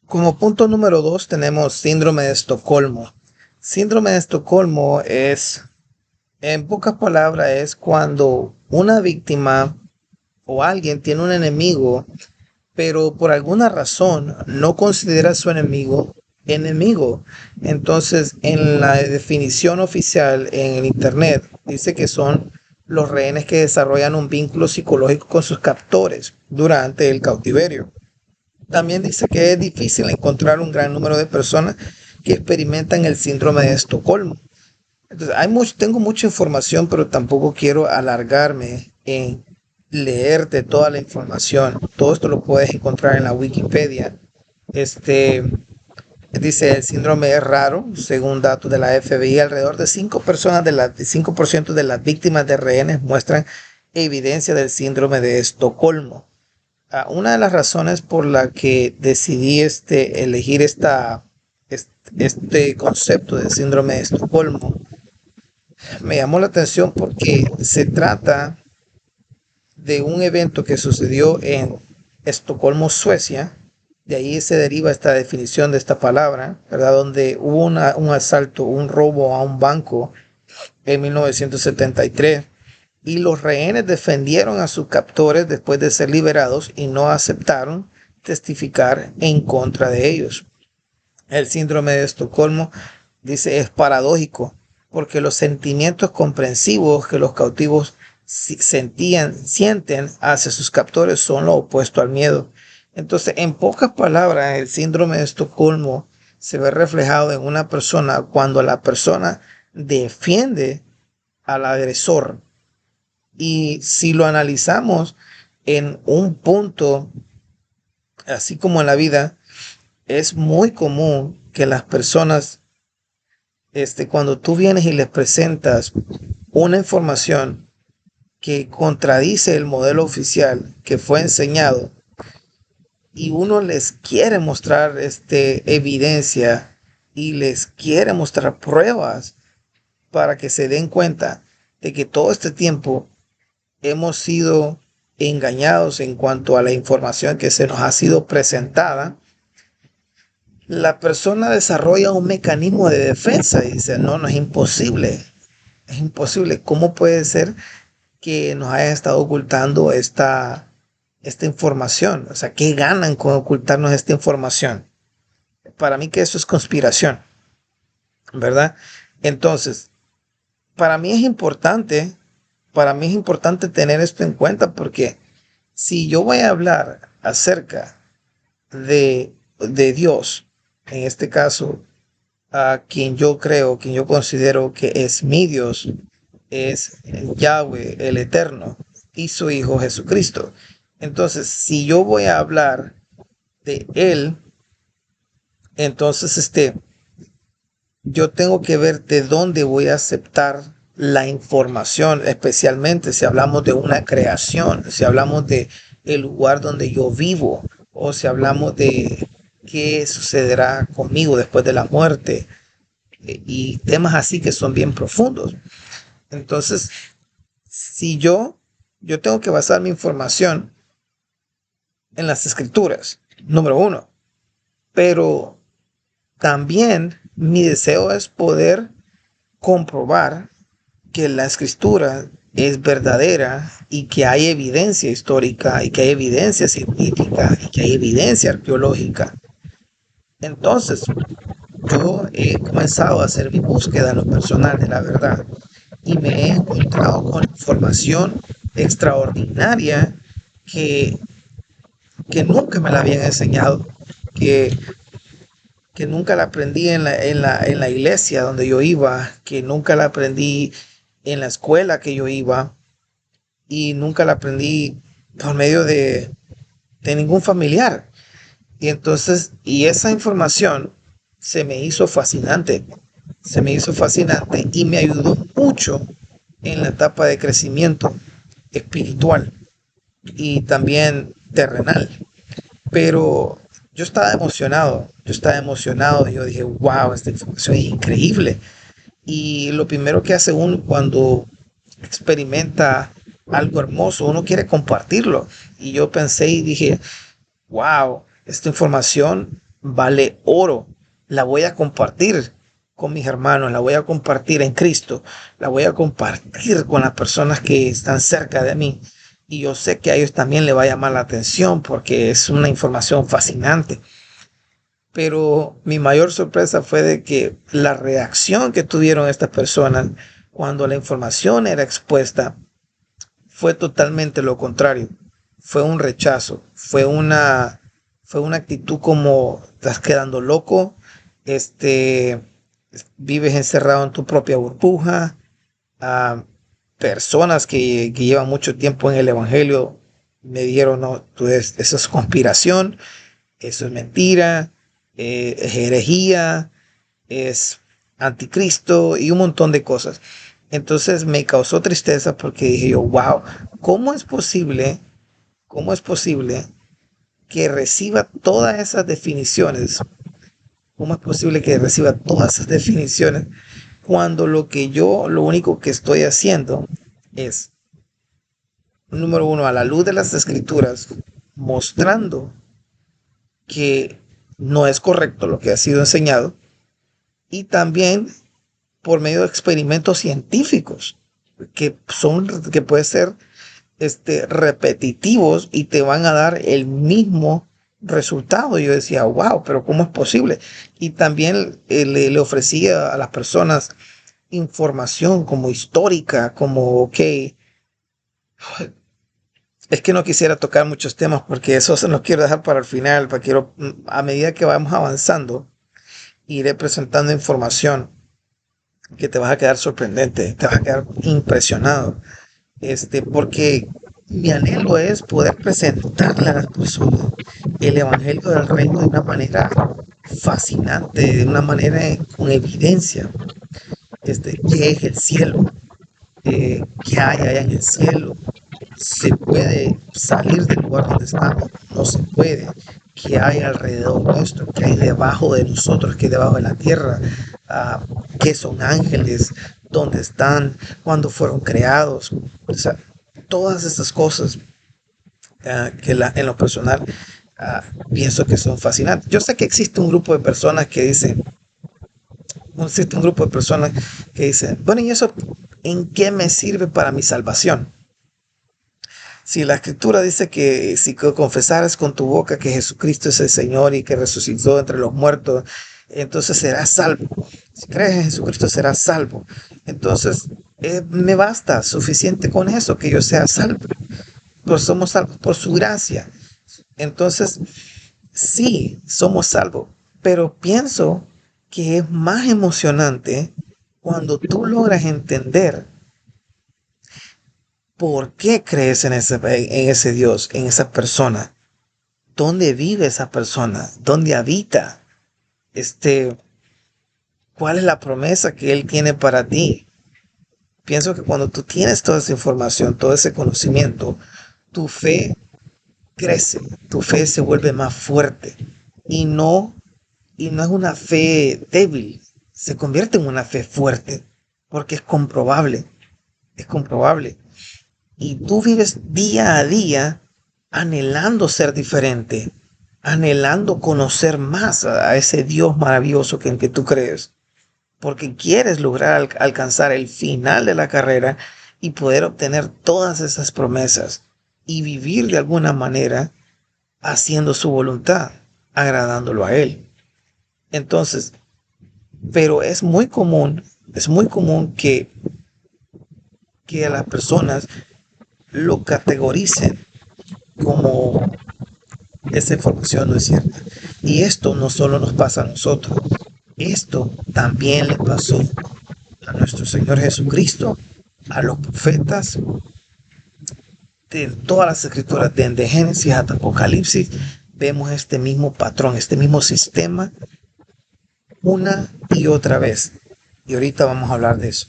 Como punto número 2 tenemos síndrome de Estocolmo. Síndrome de Estocolmo es, en pocas palabras, es cuando una víctima o alguien tiene un enemigo, pero por alguna razón no considera a su enemigo. Entonces, en la definición oficial en el Internet, dice que son los rehenes que desarrollan un vínculo psicológico con sus captores durante el cautiverio. También dice que es difícil encontrar un gran número de personas que experimentan el síndrome de Estocolmo. Entonces, tengo mucha información, pero tampoco quiero alargarme en leerte toda la información. Todo esto lo puedes encontrar en la Wikipedia. Este dice el síndrome es raro, según datos de la FBI, alrededor de 5% de las víctimas de rehenes muestran evidencia del síndrome de Estocolmo. Una de las razones por la que decidí elegir este concepto de síndrome de Estocolmo me llamó la atención porque se trata de un evento que sucedió en Estocolmo, Suecia. De ahí se deriva esta definición de esta palabra, ¿verdad? Donde hubo un asalto, un robo a un banco en 1973 y los rehenes defendieron a sus captores después de ser liberados y no aceptaron testificar en contra de ellos. El síndrome de Estocolmo, dice, es paradójico porque los sentimientos comprensivos que los cautivos sienten hacia sus captores son lo opuesto al miedo. Entonces, en pocas palabras, el síndrome de Estocolmo se ve reflejado en una persona cuando la persona defiende al agresor. Y si lo analizamos en un punto, así como en la vida, es muy común que las personas, cuando tú vienes y les presentas una información que contradice el modelo oficial que fue enseñado y uno les quiere mostrar evidencia y les quiere mostrar pruebas para que se den cuenta de que todo este tiempo hemos sido engañados en cuanto a la información que se nos ha sido presentada, la persona desarrolla un mecanismo de defensa y dice, no, no es imposible, es imposible. ¿Cómo puede ser que nos haya estado ocultando esta información? O sea, ¿qué ganan con ocultarnos esta información? Para mí que eso es conspiración, ¿verdad? Entonces, para mí es importante, tener esto en cuenta porque si yo voy a hablar acerca de Dios, en este caso, a quien yo creo, quien yo considero que es mi Dios, es Yahweh, el Eterno, y su Hijo Jesucristo. Entonces, si yo voy a hablar de Él, entonces yo tengo que ver de dónde voy a aceptar la información, especialmente si hablamos de una creación, si hablamos de el lugar donde yo vivo, o si hablamos de qué sucederá conmigo después de la muerte, y temas así que son bien profundos. Entonces, si yo tengo que basar mi información en las escrituras, número uno, pero también mi deseo es poder comprobar que la escritura es verdadera y que hay evidencia histórica y que hay evidencia científica y que hay evidencia arqueológica. Entonces, yo he comenzado a hacer mi búsqueda en lo personal de la verdad y me he encontrado con información extraordinaria que, que nunca me la habían enseñado, que, que nunca la aprendí en la iglesia donde yo iba, que nunca la aprendí en la escuela que yo iba y nunca la aprendí por medio de ningún familiar. Y entonces, y esa información se me hizo fascinante, y me ayudó mucho en la etapa de crecimiento espiritual y también terrenal. Pero yo estaba emocionado, y yo dije, wow, esta información es increíble. Y lo primero que hace uno cuando experimenta algo hermoso, uno quiere compartirlo. Y yo pensé y dije, wow, esta información vale oro. La voy a compartir con mis hermanos, la voy a compartir en Cristo, la voy a compartir con las personas que están cerca de mí. Y yo sé que a ellos también les va a llamar la atención porque es una información fascinante. Pero mi mayor sorpresa fue de que la reacción que tuvieron estas personas cuando la información era expuesta fue totalmente lo contrario. Fue un rechazo, fue una actitud como estás quedando loco, vives encerrado en tu propia burbuja. A personas que llevan mucho tiempo en el evangelio me dijeron, no, eso es conspiración, eso es mentira, es herejía, es anticristo y un montón de cosas. Entonces me causó tristeza porque dije yo, wow, ¿cómo es posible? ¿Cómo es posible que reciba todas esas definiciones? ¿Cómo es posible que reciba todas esas definiciones cuando lo único que estoy haciendo es, número uno, a la luz de las escrituras, mostrando que no es correcto lo que ha sido enseñado, y también por medio de experimentos científicos que pueden ser repetitivos y te van a dar el mismo resultado? Yo decía, wow, pero ¿cómo es posible? Y también le ofrecía a las personas información como histórica, como, ok, es que no quisiera tocar muchos temas porque eso se los quiero dejar para el final, a medida que vamos avanzando, iré presentando información que te vas a quedar sorprendente, te vas a quedar impresionado, porque mi anhelo es poder presentarle a las personas el evangelio del reino de una manera fascinante, de una manera con evidencia, qué es el cielo, qué hay allá en el cielo, se puede salir del lugar donde estamos, no se puede, qué hay alrededor nuestro, qué hay debajo de nosotros, qué hay debajo de la tierra, qué son ángeles, dónde están, cuándo fueron creados, o sea, todas estas cosas en lo personal pienso que son fascinantes. Yo sé que existe un grupo de personas que dicen, bueno, ¿y eso en qué me sirve para mi salvación? Si la escritura dice que si confesaras con tu boca que Jesucristo es el Señor y que resucitó entre los muertos, entonces serás salvo. Si crees en Jesucristo serás salvo. Entonces me basta, suficiente con eso, que yo sea salvo. Pues somos salvos por su gracia. Entonces, sí, somos salvos, pero pienso que es más emocionante cuando tú logras entender por qué crees en ese Dios, en esa persona, dónde vive esa persona, dónde habita, cuál es la promesa que Él tiene para ti. Pienso que cuando tú tienes toda esa información, todo ese conocimiento, tu fe crece, tu fe se vuelve más fuerte y no es una fe débil, se convierte en una fe fuerte porque es comprobable, es comprobable. Y tú vives día a día anhelando ser diferente, anhelando conocer más a ese Dios maravilloso en que tú crees, porque quieres lograr alcanzar el final de la carrera y poder obtener todas esas promesas y vivir de alguna manera haciendo su voluntad, agradándolo a Él. Entonces, pero es muy común que a las personas lo categoricen como esa información no es cierta. Y esto no solo nos pasa a nosotros, esto también le pasó a nuestro Señor Jesucristo, a los profetas, de todas las escrituras, de Génesis hasta Apocalipsis, vemos este mismo patrón, este mismo sistema, una y otra vez. Y ahorita vamos a hablar de eso.